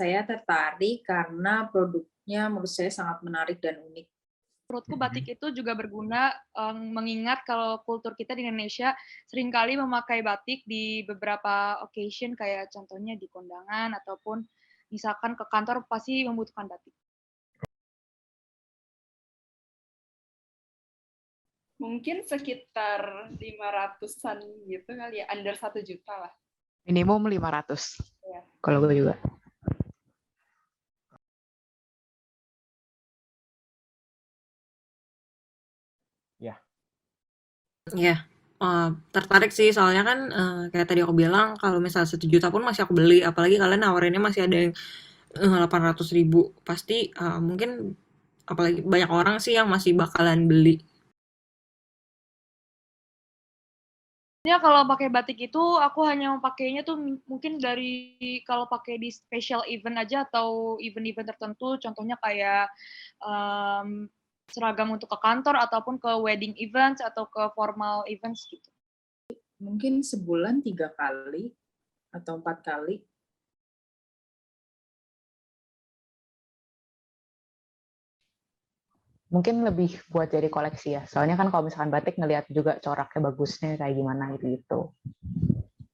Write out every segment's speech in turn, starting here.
saya tertarik karena produknya menurut saya sangat menarik dan unik. Menurutku batik itu juga berguna, mengingat kalau kultur kita di Indonesia seringkali memakai batik di beberapa occasion, kayak contohnya di kondangan ataupun misalkan ke kantor pasti membutuhkan batik. Mungkin sekitar 500-an gitu kali ya, under 1 juta lah. Minimum 500. Ya. Kalau gue juga. Ya, tertarik sih soalnya kan kayak tadi aku bilang kalau misalnya 1 juta pun masih aku beli, apalagi kalian nawarinnya masih ada yang 800.000, pasti mungkin apalagi banyak orang sih yang masih bakalan beli. Ya kalau pakai batik itu aku hanya pakainya tuh mungkin dari kalau pakai di special event aja atau event-event tertentu, contohnya kayak seragam untuk ke kantor ataupun ke wedding events atau ke formal events gitu. Mungkin sebulan 3 kali atau 4 kali. Mungkin lebih buat jadi koleksi ya. Soalnya kan kalau misalkan batik ngelihat juga coraknya bagusnya kayak gimana gitu.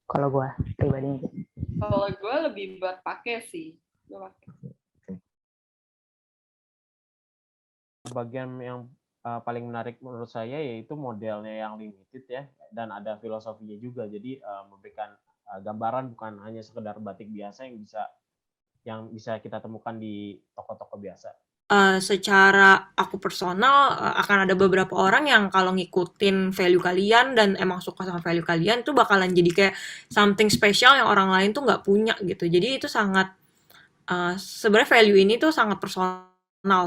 Kalau gue pribadinya gitu. Kalau gue lebih buat pakai sih. Gue pakai. Bagian yang paling menarik menurut saya yaitu modelnya yang limited ya, dan ada filosofinya juga. Jadi memberikan gambaran bukan hanya sekedar batik biasa yang bisa kita temukan di toko-toko biasa. Secara aku personal akan ada beberapa orang yang kalau ngikutin value kalian dan emang suka sama value kalian tuh bakalan jadi kayak something special yang orang lain tuh nggak punya gitu. Jadi itu sangat sebenarnya value ini tuh sangat personal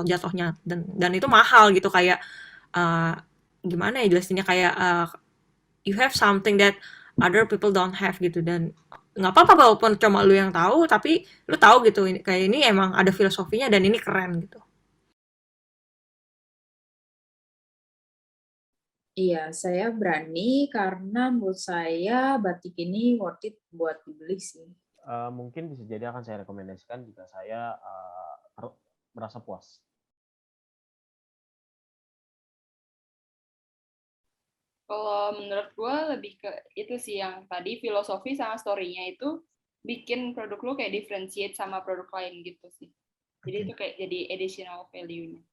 jatuhnya dan itu mahal gitu, kayak gimana ya jelasinnya, kayak you have something that other people don't have gitu, dan nggak apa-apa walaupun cuma lu yang tahu, tapi lu tahu gitu kayak ini emang ada filosofinya dan ini keren gitu. Iya, saya berani karena menurut saya batik ini worth it buat dibeli sih. Mungkin bisa jadi akan saya rekomendasikan jika saya merasa puas. Kalau menurut gue lebih ke itu sih yang tadi filosofi sama story-nya itu bikin produk lu kayak differentiate sama produk lain gitu sih. Jadi itu kayak jadi additional value-nya.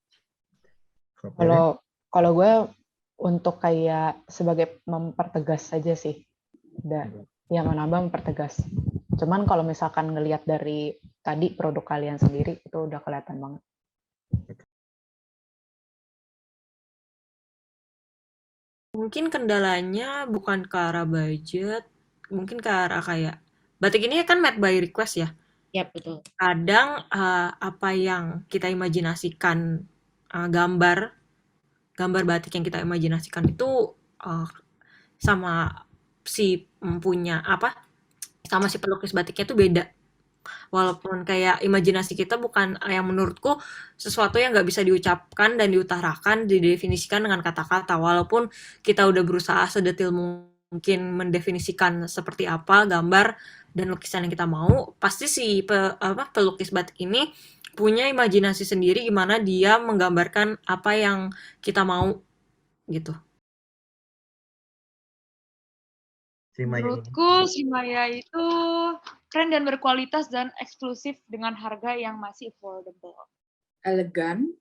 Kalau gue untuk kayak sebagai mempertegas saja sih. Ya menambah mempertegas. Cuman kalau misalkan ngelihat dari tadi produk kalian sendiri itu udah kelihatan banget. Mungkin kendalanya bukan ke arah budget, mungkin ke arah kayak batik ini kan made by request ya. Ya, betul. Kadang apa yang kita imajinasikan, gambar batik yang kita imajinasikan itu sama si sama si pelukis batiknya itu beda. Walaupun kayak imajinasi kita bukan yang menurutku sesuatu yang nggak bisa diucapkan dan diutarakan, didefinisikan dengan kata-kata. Walaupun kita udah berusaha sedetil mungkin mendefinisikan seperti apa gambar dan lukisan yang kita mau, pasti si pelukis batik ini punya imajinasi sendiri gimana dia menggambarkan apa yang kita mau gitu. Menurutku Srimaya itu keren dan berkualitas dan eksklusif dengan harga yang masih affordable. Elegan.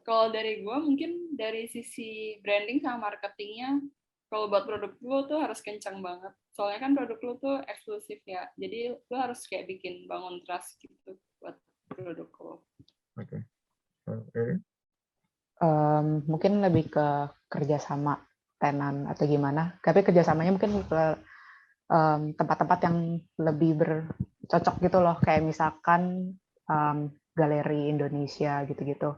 Kalau dari gue mungkin dari sisi branding sama marketingnya, kalau buat produk lo tuh harus kencang banget. Soalnya kan produk lo tuh eksklusif ya, jadi lo harus kayak bikin bangun trust gitu buat produk lo. Oke. Mungkin lebih ke kerjasama tenan atau gimana. Tapi kerjasamanya mungkin ke tempat-tempat yang lebih bercocok gitu loh, kayak misalkan galeri Indonesia gitu-gitu.